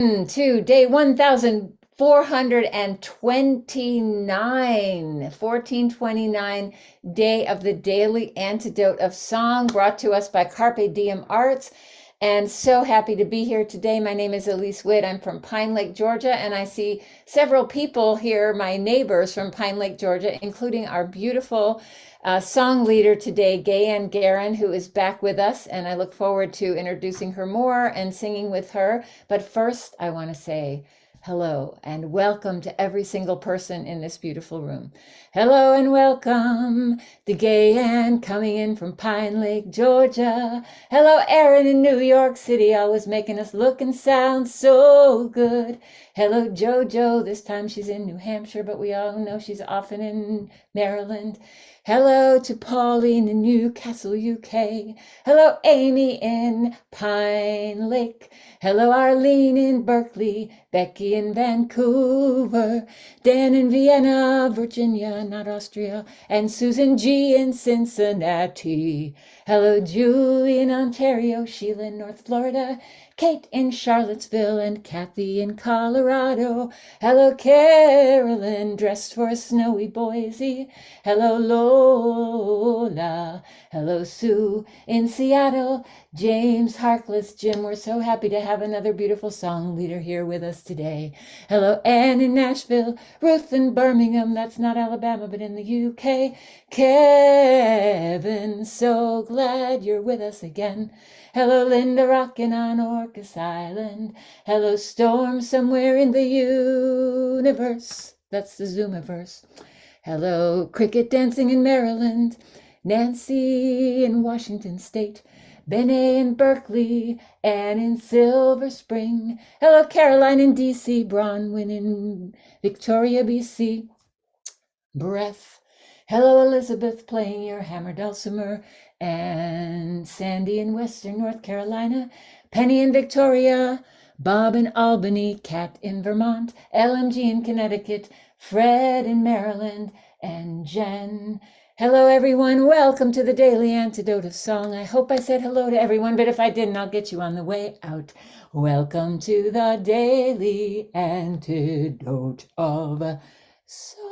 To day 1429, 1429, day of the daily antidote of song, brought to us by Carpe Diem Arts. And so happy to be here today. My name is Elise Witt. I'm from Pine Lake, Georgia, and I see several people here, my neighbors from Pine Lake, Georgia, including our beautiful song leader today, Gayanne Geurin, who is back with us, and I look forward to introducing her more and singing with her. But first, I want to say hello and welcome to every single person in this beautiful room. Hello and welcome to Gayanne coming in from Pine Lake, Georgia. Hello, Erin in New York City, always making us look and sound so good. Hello, JoJo. This time she's in New Hampshire, but we all know she's often in Maryland. Hello to Pauline in Newcastle, UK. Hello, Amy in Pine Lake. Hello, Arlene in Berkeley. Becky in Vancouver. Dan in Vienna, Virginia, not Austria. And Susan G in Cincinnati. Hello, Julie in Ontario. Sheila in North Florida. Kate in Charlottesville and Kathy in Colorado. Hello, Carolyn, dressed for a snowy Boise. Hello, Lola. Hello, Sue in Seattle. James, Harkless, Jim, we're so happy to have another beautiful song leader here with us today. Hello, Anne in Nashville. Ruth in Birmingham, that's not Alabama, but in the UK. Kevin, so glad you're with us again. Hello, Linda, rockin' on Orcas Island. Hello, Storm, somewhere in the universe. That's the Zoomiverse. Hello, Cricket dancing in Maryland. Nancy in Washington State. Bene in Berkeley. Anne in Silver Spring. Hello, Caroline in DC. Bronwyn in Victoria, BC. Breath. Hello, Elizabeth, playing your hammer dulcimer. And Sandy in Western North Carolina. Penny in Victoria. Bob in Albany. Kat in Vermont. LMG in Connecticut. Fred in Maryland. And Jen. Hello, everyone. Welcome to the Daily Antidote of Song. I hope I said hello to everyone, but if I didn't, I'll get you on the way out. Welcome to the Daily Antidote of Song.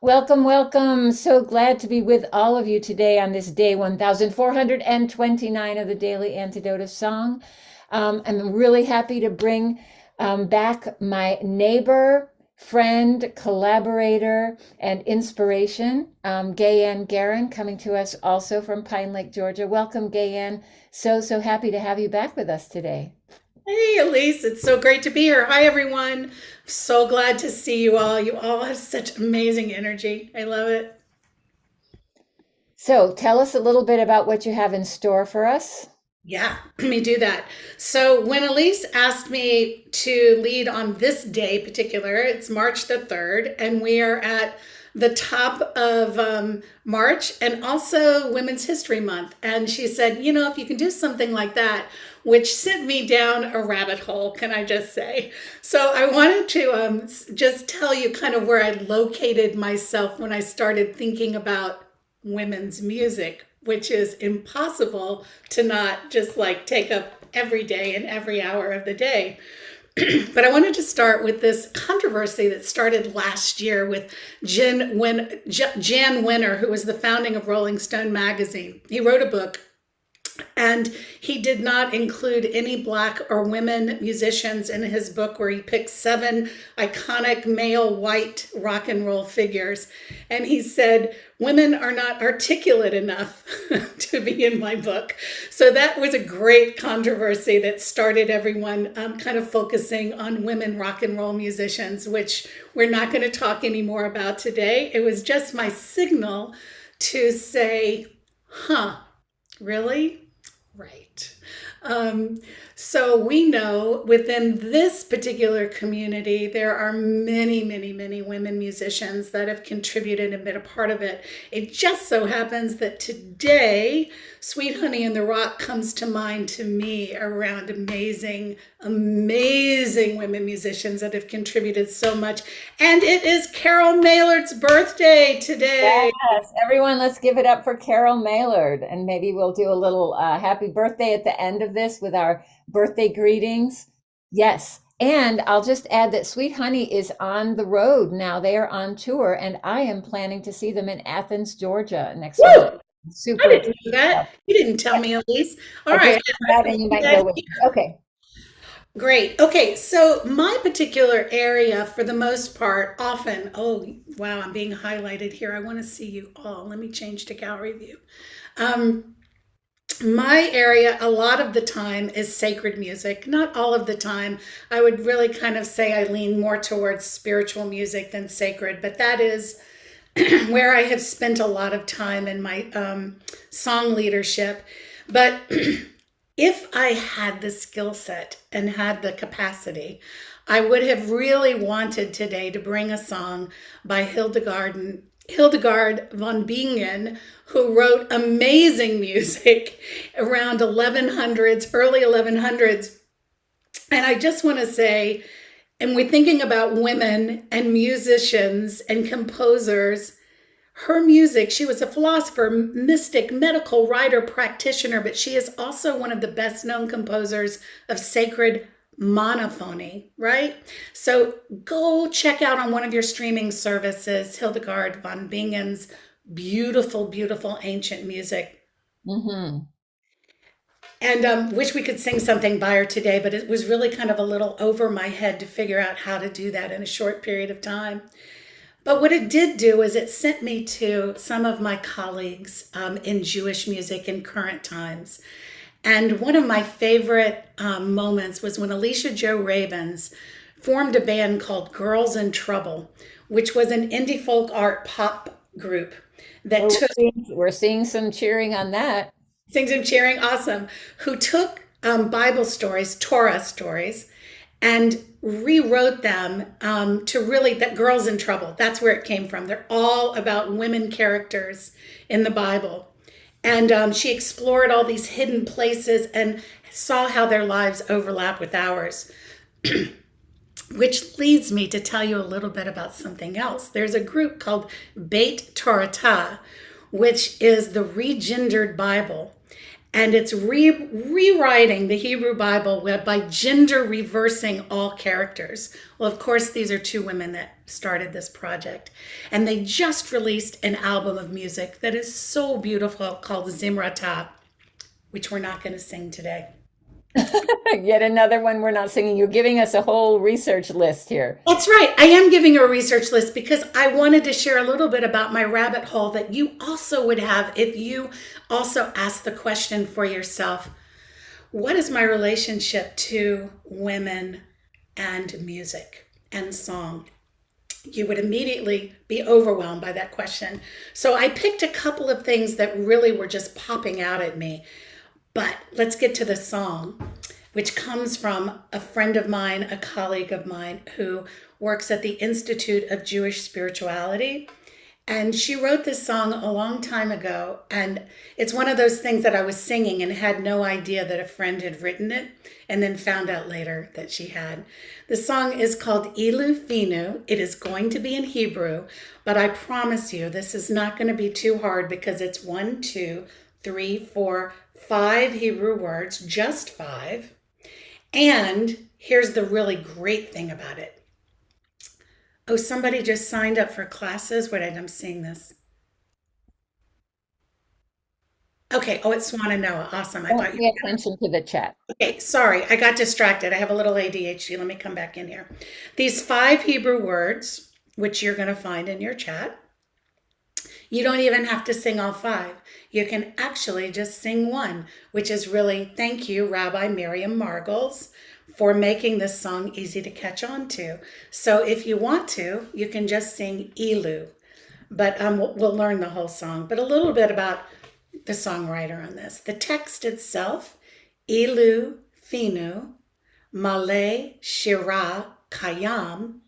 Welcome, welcome. So glad to be with all of you today on this day 1429 of the Daily Antidote of Song. I'm really happy to bring back my neighbor, friend, collaborator, and inspiration, Gayanne Geurin, coming to us also from Pine Lake, Georgia. Welcome, Gayanne. So happy to have you back with us today. Hey, Elise, it's so great to be here. Hi, everyone. So glad to see you all. You all have such amazing energy. I love it. So tell us a little bit about what you have in store for us. Yeah, let me do that. So, when Elise asked me to lead on this day particular, it's March the 3rd, and we are at the top of March and also Women's History Month. And she said, if you can do something like that, which sent me down a rabbit hole, can I just say? So, I wanted to just tell you kind of where I located myself when I started thinking about women's music, which is impossible to not just like take up every day and every hour of the day. But I wanted to start with this controversy that started last year with Jan Wenner, who was the founding of Rolling Stone magazine. He wrote a book, and he did not include any Black or women musicians in his book, where he picked 7 iconic male white rock and roll figures. And he said, women are not articulate enough to be in my book. So that was a great controversy that started everyone kind of focusing on women rock and roll musicians, which we're not going to talk anymore about today. It was just my signal to say, really? Right. So we know within this particular community, there are many, many, many women musicians that have contributed and been a part of it. It just so happens that today, Sweet Honey in the Rock comes to mind to me around amazing, amazing women musicians that have contributed so much. And it is Carol Maillard's birthday today. Yes, everyone, let's give it up for Carol Maillard. And maybe we'll do a little happy birthday at the end of this with our birthday greetings. Yes. And I'll just add that Sweet Honey is on the road now. They are on tour, and I am planning to see them in Athens, Georgia next week. Woo! I Super didn't excited do that. about You didn't tell me, Elise. All it. I just right. put that, and you might go with me. Okay. Great. Okay, so my particular area, for the most part, often, oh, wow, I'm being highlighted here. I want to see you all. Let me change to gallery view. My area, a lot of the time, is sacred music. Not all of the time. I would really kind of say I lean more towards spiritual music than sacred, but that is where I have spent a lot of time in my song leadership. But if I had the skill set and had the capacity, I would have really wanted today to bring a song by Hildegard von Bingen, who wrote amazing music around 1100s, early 1100s. And I just want to say, and we're thinking about women and musicians and composers. Her music, she was a philosopher, mystic, medical writer, practitioner, but she is also one of the best known composers of sacred monophony, right? So go check out on one of your streaming services Hildegard von Bingen's beautiful, beautiful ancient music. Mm-hmm. And wish we could sing something by her today, but it was really kind of a little over my head to figure out how to do that in a short period of time. But what it did do is it sent me to some of my colleagues in Jewish music in current times. And one of my favorite moments was when Alicia Jo Ravens formed a band called Girls in Trouble, which was an indie folk art pop group that took We're seeing some cheering on that. Sings and cheering, awesome, who took Bible stories, Torah stories, and rewrote them to really, that Girls in Trouble, that's where it came from. They're all about women characters in the Bible. And she explored all these hidden places and saw how their lives overlap with ours. Which leads me to tell you a little bit about something else. There's a group called Beit Torah, which is the regendered Bible. And it's rewriting the Hebrew Bible by gender reversing all characters. Well, of course, these are two women that started this project. And they just released an album of music that is so beautiful called Zimratah, which we're not going to sing today. Yet another one we're not singing. You're giving us a whole research list here. That's right. I am giving a research list because I wanted to share a little bit about my rabbit hole that you also would have if you also ask the question for yourself, what is my relationship to women and music and song? You would immediately be overwhelmed by that question. So I picked a couple of things that really were just popping out at me. But let's get to the song, which comes from a friend of mine, a colleague of mine who works at the Institute of Jewish Spirituality. And she wrote this song a long time ago. And it's one of those things that I was singing and had no idea that a friend had written it, and then found out later that she had. The song is called Ilu Finu. It is going to be in Hebrew, but I promise you this is not going to be too hard because it's 1, 2, 3, 4, 5 Hebrew words, just 5. And here's the really great thing about it. Oh, somebody just signed up for classes. Wait, I'm seeing this. Okay. Oh, it's Swan and Noah. Awesome. I Don't thought you pay attention to the chat. Okay, sorry, I got distracted. I have a little ADHD. Let me come back in here. These 5 Hebrew words, which you're going to find in your chat, you don't even have to sing all 5. You can actually just sing one, which is really thank you, Rabbi Miriam Margles, for making this song easy to catch on to. So if you want to, you can just sing Ilu, but we'll learn the whole song. But a little bit about the songwriter on this. The text itself, Ilu Finu Maleh Shira Kayam,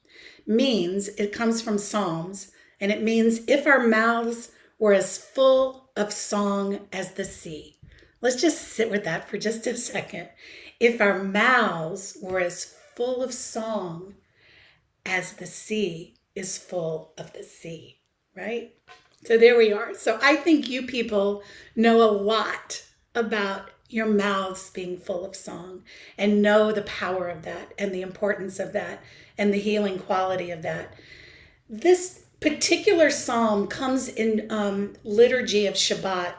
means, it comes from Psalms, and it means if our mouths were as full of song as the sea. Let's just sit with that for just a second. If our mouths were as full of song as the sea is full of the sea, right? So there we are. So I think you people know a lot about your mouths being full of song, and know the power of that and the importance of that and the healing quality of that. This particular psalm comes in liturgy of Shabbat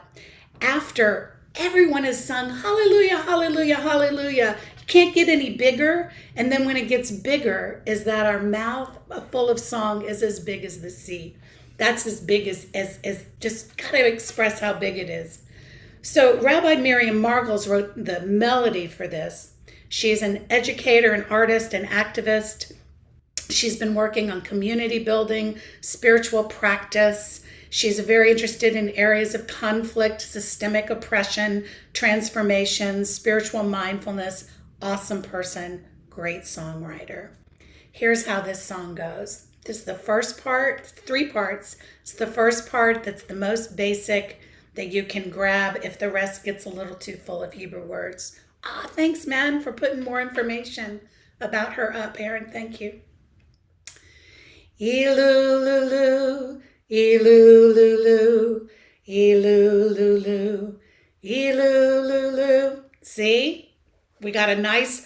after everyone has sung hallelujah, hallelujah, hallelujah. You can't get any bigger. And then when it gets bigger, is that our mouth full of song is as big as the sea. That's as big as just got to express how big it is. So Rabbi Miriam Margles wrote the melody for this. She's an educator, an artist, an activist. She's been working on community building, spiritual practice. She's very interested in areas of conflict, systemic oppression, transformation, spiritual mindfulness. Awesome person, great songwriter. Here's how this song goes. This is the first part, 3 parts. It's the first part that's the most basic that you can grab if the rest gets a little too full of Hebrew words. Thanks, man, for putting more information about her up, Aaron. Thank you. Ilu lulu, ilu lulu, ilu lulu, ilu lulu. See, we got a nice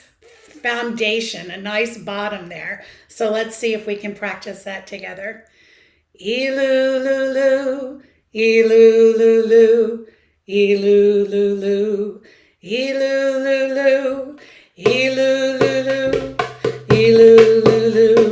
foundation, a nice bottom there. So let's see if we can practice that together. Ilu lulu, ilu lulu, ilu lulu, ilu lulu, ilu lulu, ilu lulu.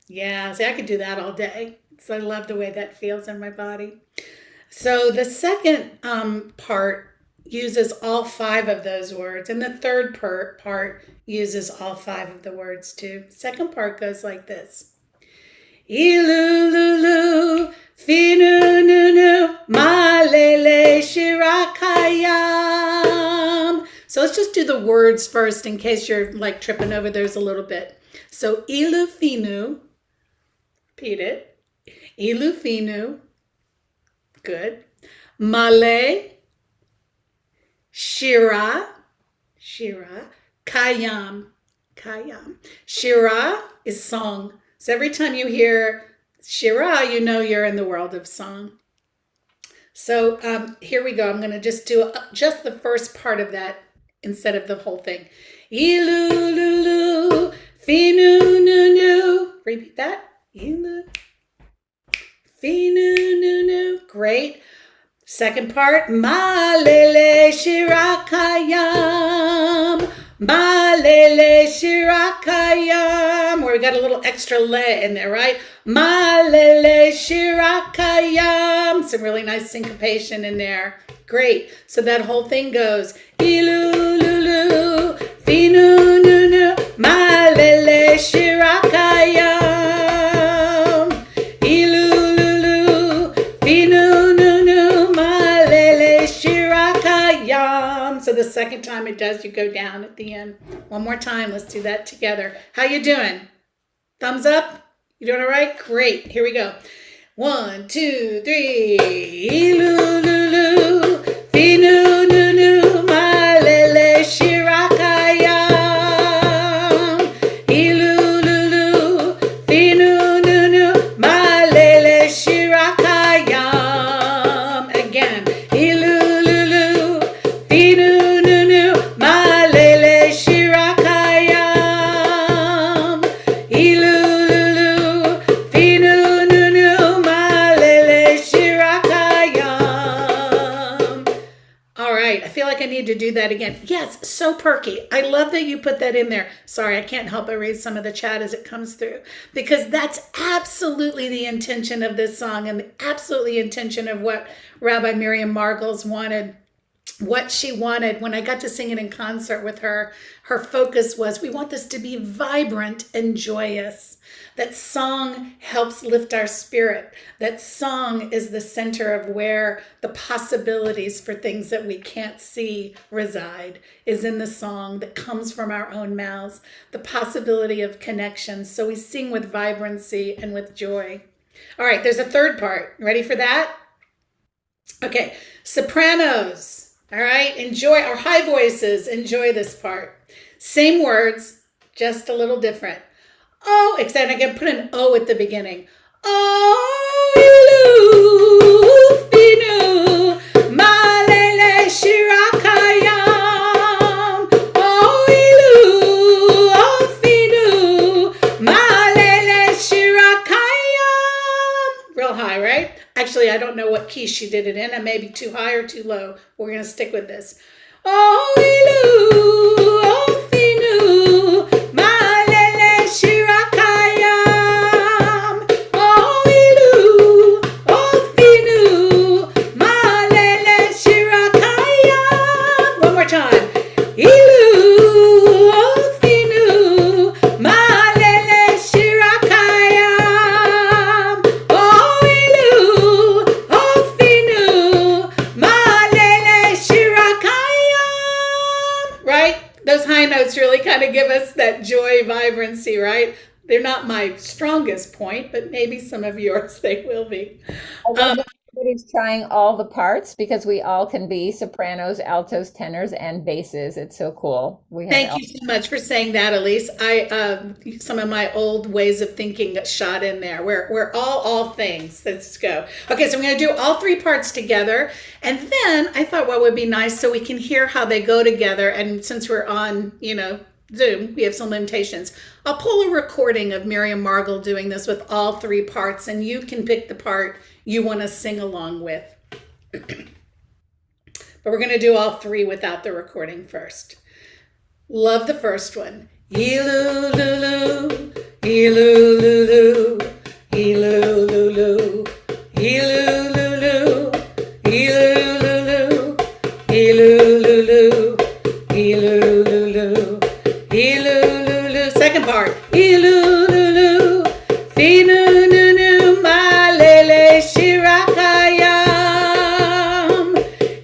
Yeah, see, I could do that all day. So I love the way that feels in my body. So the second part uses all 5 of those words, and the third part uses all 5 of the words too. Second part goes like this. Ilu Finu Maleh Shira Kayam. So let's just do the words first in case you're like tripping over those a little bit. So Ilu Finu, repeat it. Ilu Finu, good. Maleh Shira Kayam. Shira is song. So every time you hear Shira, you know you're in the world of song. So here we go. I'm going to just do just the first part of that instead of the whole thing. Ilu lulu finu nu. Repeat that. Ilu finu nu. Great. Second part. Maleh Shira Kayam. Maleh Shira Kayam. Where we got a little extra le in there, right? Maleh Shira Kayam. Some really nice syncopation in there. Great. So that whole thing goes Ilu lulu finu nu Maleh Shira Kayam. Ilu lulu finu nu Maleh Shira Kayam. So the second time it does, you go down at the end. One more time. Let's do that together. How you doing? Thumbs up? You doing all right? Great. Here we go. 1, 2, 3. Ilu lulu finu nu Maleh Shira Kayam. Ilu lulu finu nu Maleh Shira Kayam. Again. Ilu lulu finu nu Maleh Shira Kayam. Ilu lulu finu nu Maleh Shira Kayam. All right, I feel like I need to do that again. Yes, so perky. I love that you put that in there. Sorry, I can't help but read some of the chat as it comes through, because that's absolutely the intention of this song and absolutely intention of what Rabbi Miriam Margles wanted. What she wanted when I got to sing it in concert with her, her focus was, we want this to be vibrant and joyous. That song helps lift our spirit. That song is the center of where the possibilities for things that we can't see reside, is in the song that comes from our own mouths, the possibility of connection. So we sing with vibrancy and with joy. All right, there's a third part. Ready for that? Okay, sopranos. All right, enjoy our high voices. Enjoy this part. Same words, just a little different. Oh, except I can put an O at the beginning. Oh, Ilu Finu Maleh Shira Kayam. Oh, Ilu Finu Maleh Shira Kayam. Real high, right? Actually, I don't know what key she did it in. It may be too high or too low. We're going to stick with this. Oh, Ilu Finu Maleh Shira Kayam. Oh, Ilu Finu Maleh Shira Kayam. One more time. Ilu Finu Maleh Shira Kayam. Oh, Ilu Finu Maleh Shira Kayam. Right? Those high notes really kind of give us that joy, vibrancy, right? They're not my strongest point, but maybe some of yours they will be. I love that everybody's trying all the parts because we all can be sopranos, altos, tenors, and basses. It's so cool. We have Thank you so much for saying that, Elise. Some of my old ways of thinking got shot in there. We're all things. Let's go. Okay, so I'm going to do all three parts together, and then I thought what would be nice so we can hear how they go together. And since we're on, Zoom, we have some limitations. I'll pull a recording of Miriam Margle doing this with all three parts, and you can pick the part you want to sing along with. But we're going to do all three without the recording first. Love the first one. Ilu lulu, ilu lulu, ilu lulu, ilu lulu, ilu lulu, ilu lulu, ilu lulu, ilu lulu. Second part. Ilu lulu, finu nunu maleh shira kayam.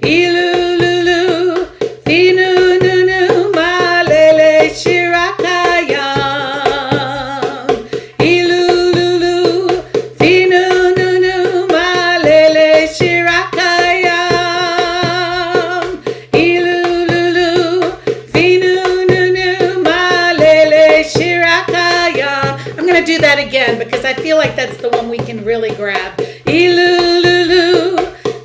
Ilu lulu, finu nunu maleh shira kayam. Ilu lulu, finu nunu maleh shira kayam. Ilu lulu, finu nunu maleh shira kayam. I'm going to do that again because I feel like that's the one we can really grab. Ilu lulu,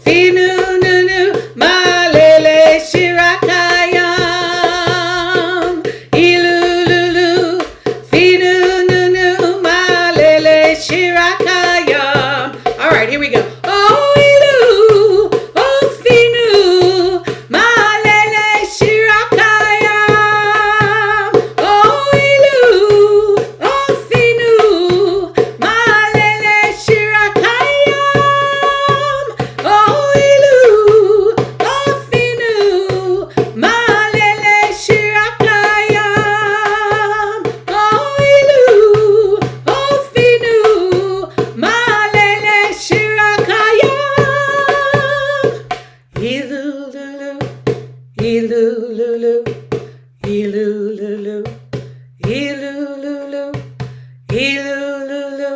finu nunu maleh shira kayam. Ilu lulu, finu nunu maleh shira kayam. All right, here we go. Oh, Ilu, oh, finu maleh shira kayam. Oh, Ilu, oh, finu maleh shira kayam. Oh, Ilu, oh, finu maleh shira kayam. Oh, Ilu, oh, finu maleh shira kayam. Ilu lulu, ilu lulu, ilu lulu, ilu lulu, ilu lulu,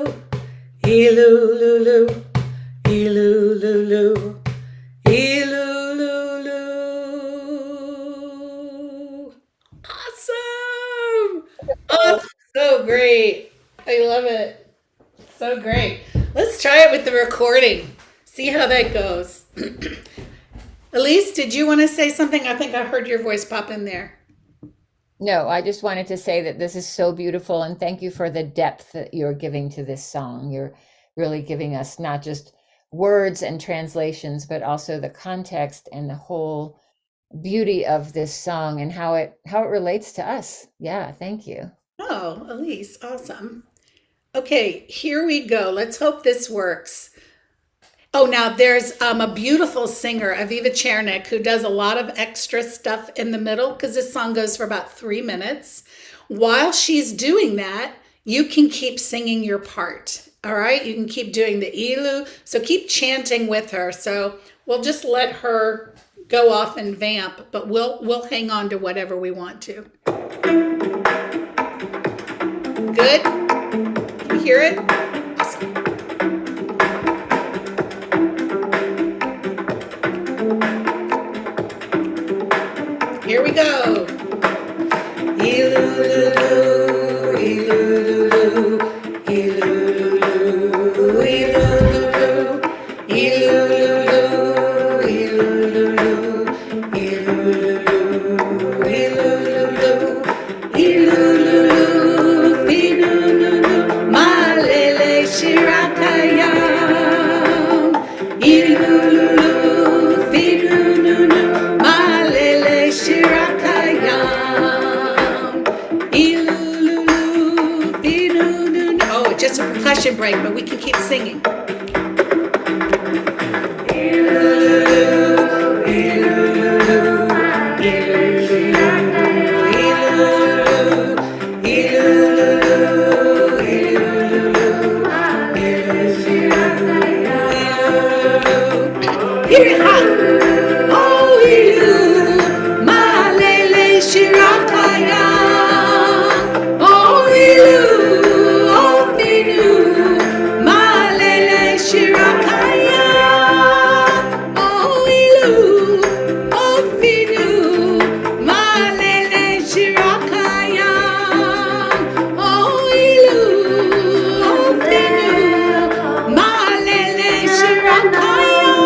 ilu lulu, ilu lulu, ilu lulu. Awesome! Oh, so great. I love it. So great. Let's try it with the recording. See how that goes. Elise, did you want to say something? I think I heard your voice pop in there. No, I just wanted to say that this is so beautiful and thank you for the depth that you're giving to this song. You're really giving us not just words and translations, but also the context and the whole beauty of this song and how it relates to us. Yeah, thank you. Oh, Elise, awesome. Okay, here we go. Let's hope this works. Oh, now there's a beautiful singer, Aviva Chernik, who does a lot of extra stuff in the middle because this song goes for about 3 minutes. While she's doing that, you can keep singing your part. All right, you can keep doing the Ilu. So keep chanting with her. So we'll just let her go off and vamp, but we'll hang on to whatever we want to. Good? Can you hear it? Awesome. Here we go. Ilululu, ilululu, ilululu, ilululu, ilululu, ilululu, ilululu, ilululu, ilululu, finunu, malele shira kayam. Ilululu, finunu, malele shira kayam. Ilululu, finunu. Oh, just a percussion break, but we can keep singing. Ilululu, ilululu, ilululu, ilululu, ilululu, oh, Ilu, Maleh Shira Kayam. Oh, Ilu, oh, Finu, Maleh Shira Kayam. Oh, Ilu, oh, Finu, Maleh Shira Kayam. Oh, Ilu, oh, Finu, Maleh Shira Kayam.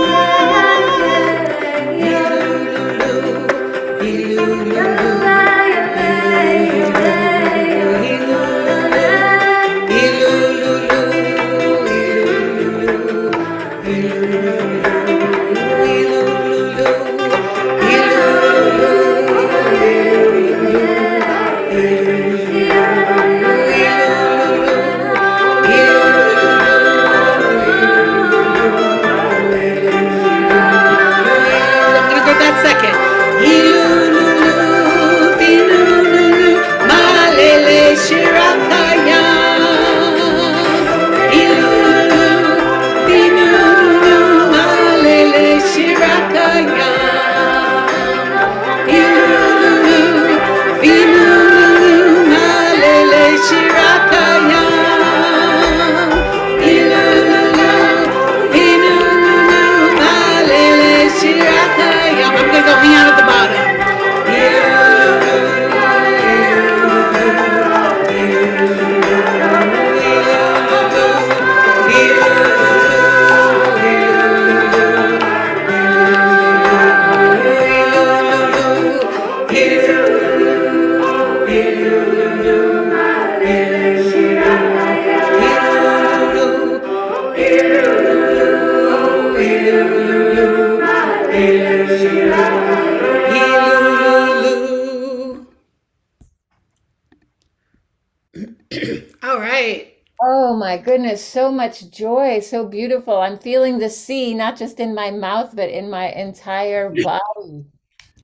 All right. Oh my goodness, so much joy, so beautiful. I'm feeling the sea, not just in my mouth, but in my entire body.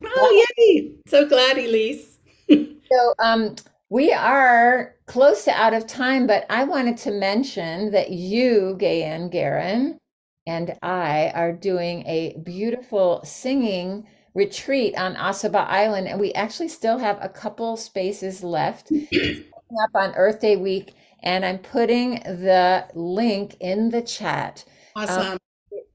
Oh, yay. So glad, Elise. So, we are close to out of time, but I wanted to mention that you, Gayanne Geurin, and I are doing a beautiful singing retreat on Asaba Island, and we actually still have a couple spaces left. It's coming up on Earth Day week, and I'm putting the link in the chat. Awesome.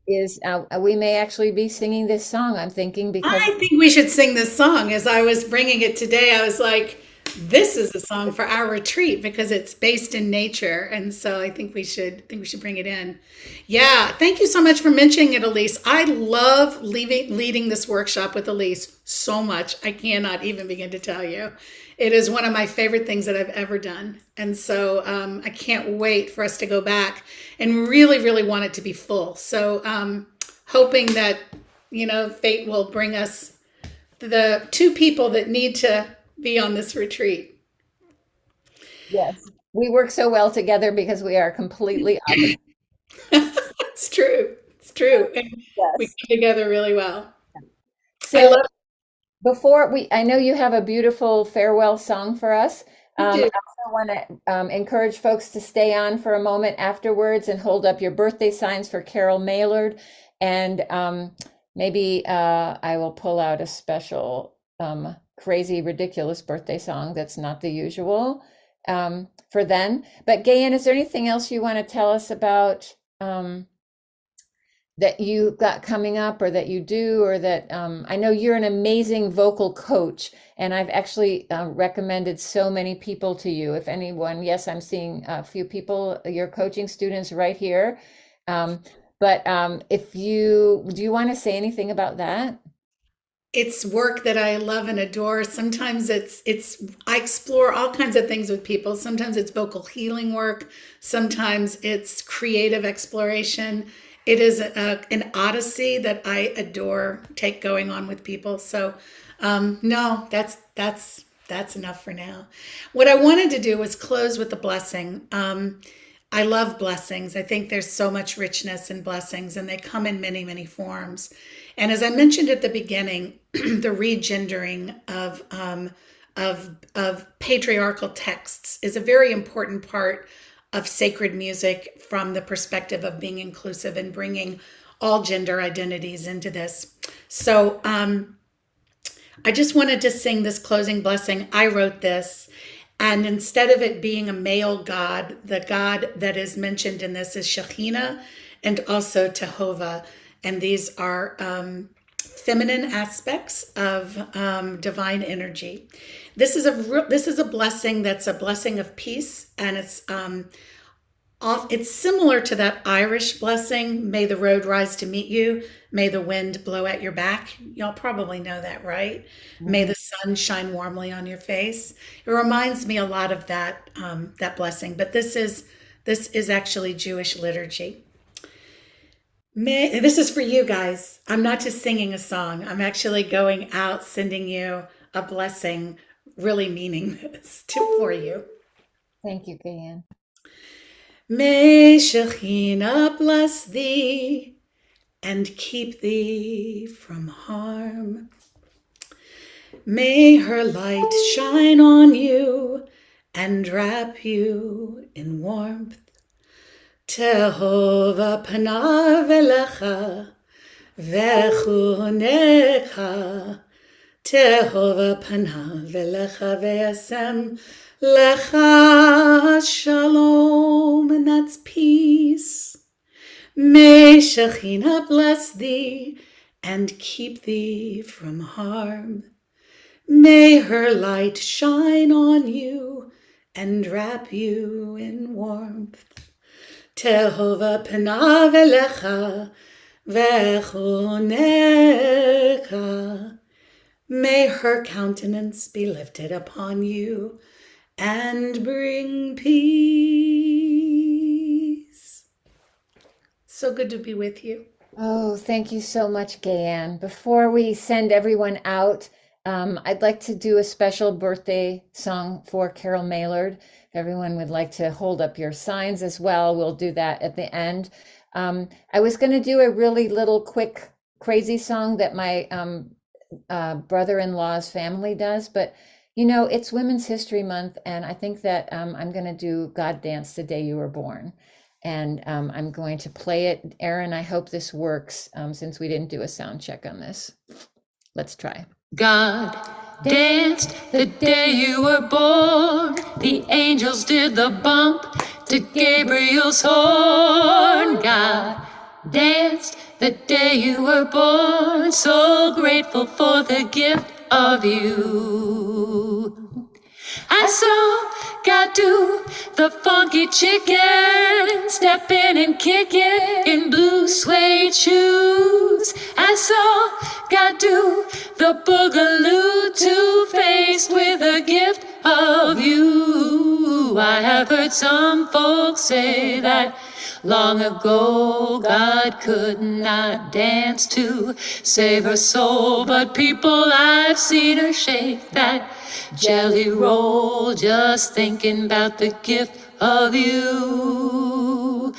Is we may actually be singing this song, I'm thinking, because I think we should sing this song. As I was bringing it today, I was like, this is a song for our retreat because it's based in nature. And so I think we should bring it in. Yeah. Thank you so much for mentioning it, Elise. I love leading this workshop with Elise so much. I cannot even begin to tell you. It is one of my favorite things that I've ever done. And so I can't wait for us to go back and really, really want it to be full. So hoping that, fate will bring us the two people that need to be on this retreat. yes, we work so well together because we are completely opposite. It's true. It's true. And we Yes. come together really well. I So love before I know you have a beautiful farewell song for us. I it. also want to encourage folks to stay on for a moment afterwards and hold up your birthday signs for Carol Maylard. And maybe I will pull out a special crazy, ridiculous birthday song that's not the usual for then. But Gayanne, is there anything else you want to tell us about that you got coming up, or that you do, or that I know you're an amazing vocal coach, and I've actually recommended so many people to you. If anyone, yes, I'm seeing a few people, your coaching students right here. But if you do, you want to say anything about that? It's work that I love and adore. Sometimes it's I explore all kinds of things with people. Sometimes it's vocal healing work. Sometimes it's creative exploration. It is an odyssey that I adore take going on with people. So no, that's enough for now. What I wanted to do was close with a blessing. I love blessings. I think there's so much richness in blessings, and they come in many, many forms. And as I mentioned at the beginning, the regendering of patriarchal texts is a very important part of sacred music from the perspective of being inclusive and bringing all gender identities into this. So I just wanted to sing this closing blessing. I wrote this. And instead of it being a male god, the god that is mentioned in this is Shekhinah and also Tehovah. And these are feminine aspects of divine energy. This is a blessing that's a blessing of peace, and it's similar to that Irish blessing, may the road rise to meet you, may the wind blow at your back. Y'all probably know that, right? May the sun shine warmly on your face. It reminds me a lot of that blessing, but this is actually Jewish liturgy. This is for you guys. I'm not just singing a song. I'm actually going out sending you a blessing, really meaning this for you. Thank you, Gayanne. May Shekhinah bless thee and keep thee from harm. May her light shine on you and wrap you in warmth. Tehovah panav elecha, vechuneka. Tehovah panav elecha, veyasem, lecha, shalom, and that's peace. May Shekhinah bless thee and keep thee from harm. May her light shine on you and wrap you in warmth. Tehovah panav elecha, vechuneka. May her countenance be lifted upon you and bring peace. So good to be with you. Oh, thank you so much, Gayanne. Before we send everyone out, I'd like to do a special birthday song for Carol Maylard. If everyone would like to hold up your signs as well, we'll do that at the end. I was going to do a really little quick, crazy song that my brother-in-law's family does, but you know, it's Women's History Month, and I think that I'm going to do God Dance the Day You Were Born. And I'm going to play it. Aaron, I hope this works since we didn't do a sound check on this. Let's try. God danced the day you were born. The angels did the bump to Gabriel's horn. God danced the day you were born. So grateful for the gift of you. I saw God do the funky chicken, stepping and kicking in blue suede shoes. I saw God do the boogaloo, two-faced with a gift of you. I have heard some folks say that long ago God could not dance to save her soul, but people, I've seen her shake that jelly roll just thinking about the gift of you.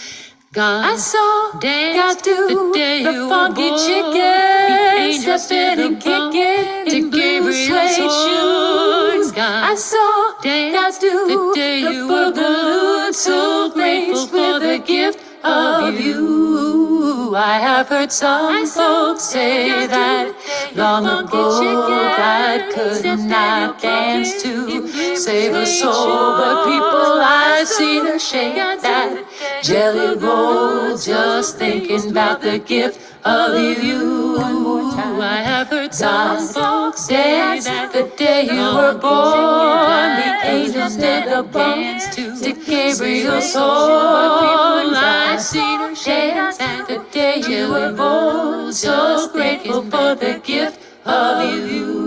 God, I saw God do the funky chicken, stepping and kicking in blue suede shoes. I saw God do the boogaloo, so grateful for the gift of you. I have heard some folks say that long ago God could not dance to save a soul, but people, I've seen her shake that jelly roll, just thinking about the gift of you. One more time. I have heard some folks say that the day you were born, the angels did the bumps to Gabriel's soul. I've seen her dance at the day you were born, so grateful for the gift of you.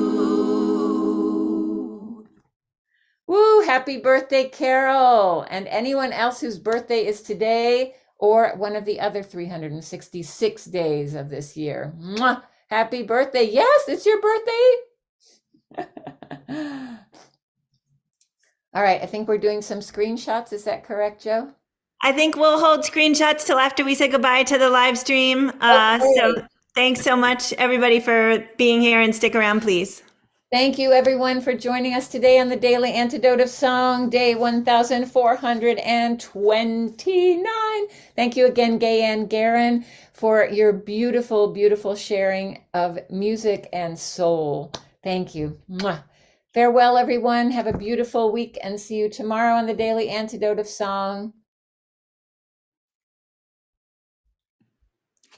Woo! Happy birthday, Carol! And anyone else whose birthday is today or one of the other 366 days of this year. Mwah! Happy birthday. Yes, it's your birthday. All right, I think we're doing some screenshots. Is that correct, Joe? I think we'll hold screenshots till after we say goodbye to the live stream. So thanks so much, everybody, for being here, and stick around, please. Thank you, everyone, for joining us today on the Daily Antidote of Song, day 1429. Thank you again, Gayanne Geurin, for your beautiful, beautiful sharing of music and soul. Thank you. Mwah. Farewell, everyone. Have a beautiful week, and see you tomorrow on the Daily Antidote of Song.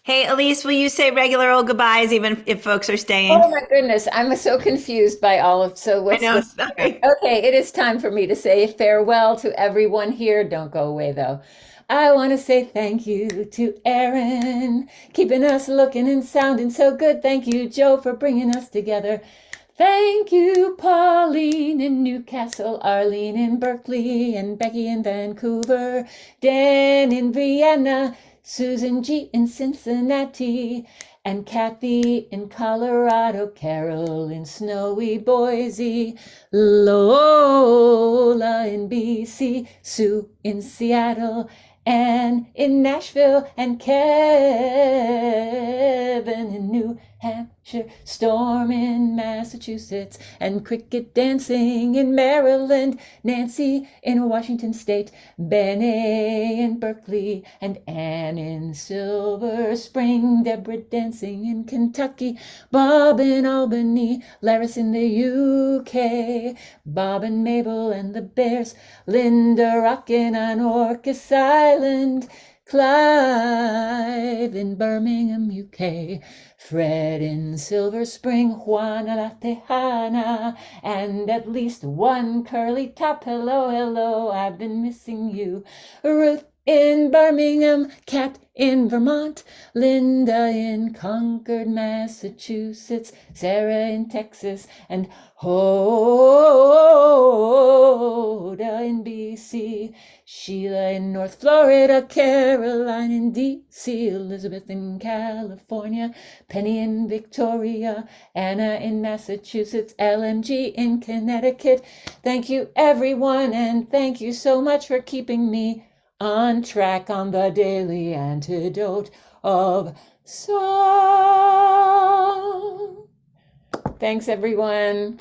Hey, Elise, will you say regular old goodbyes even if folks are staying? Oh my goodness, I'm so confused by all of, so what's I know, this? sorry. Okay, it is time for me to say farewell to everyone here. Don't go away though. I want to say thank you to Aaron, keeping us looking and sounding so good. Thank you, Joe, for bringing us together. Thank you, Pauline in Newcastle, Arlene in Berkeley, and Becky in Vancouver, Dan in Vienna, Susan G in Cincinnati, and Kathy in Colorado, Carol in snowy Boise, Lola in BC, Sue in Seattle, Anne in Nashville, and Kevin in New Hampshire, Storm in Massachusetts, and cricket dancing in Maryland, Nancy in Washington State, Benny in Berkeley, and Anne in Silver Spring, Deborah dancing in Kentucky, Bob in Albany, Laris in the UK, Bob and Mabel and the Bears, Linda rockin' on Orcas Island, Clive in Birmingham, UK, Fred in Silver Spring, Juana La Tejana, and at least one curly top. Hello, hello, I've been missing you. Ruth in Birmingham, Kat in Vermont, Linda in Concord, Massachusetts, Sarah in Texas, and Hoda in BC, Sheila in North Florida, Caroline in DC, Elizabeth in California, Penny in Victoria, Anna in Massachusetts, LMG in Connecticut. Thank you, everyone, and thank you so much for keeping me on track on the Daily Antidote of Song. Thanks, everyone.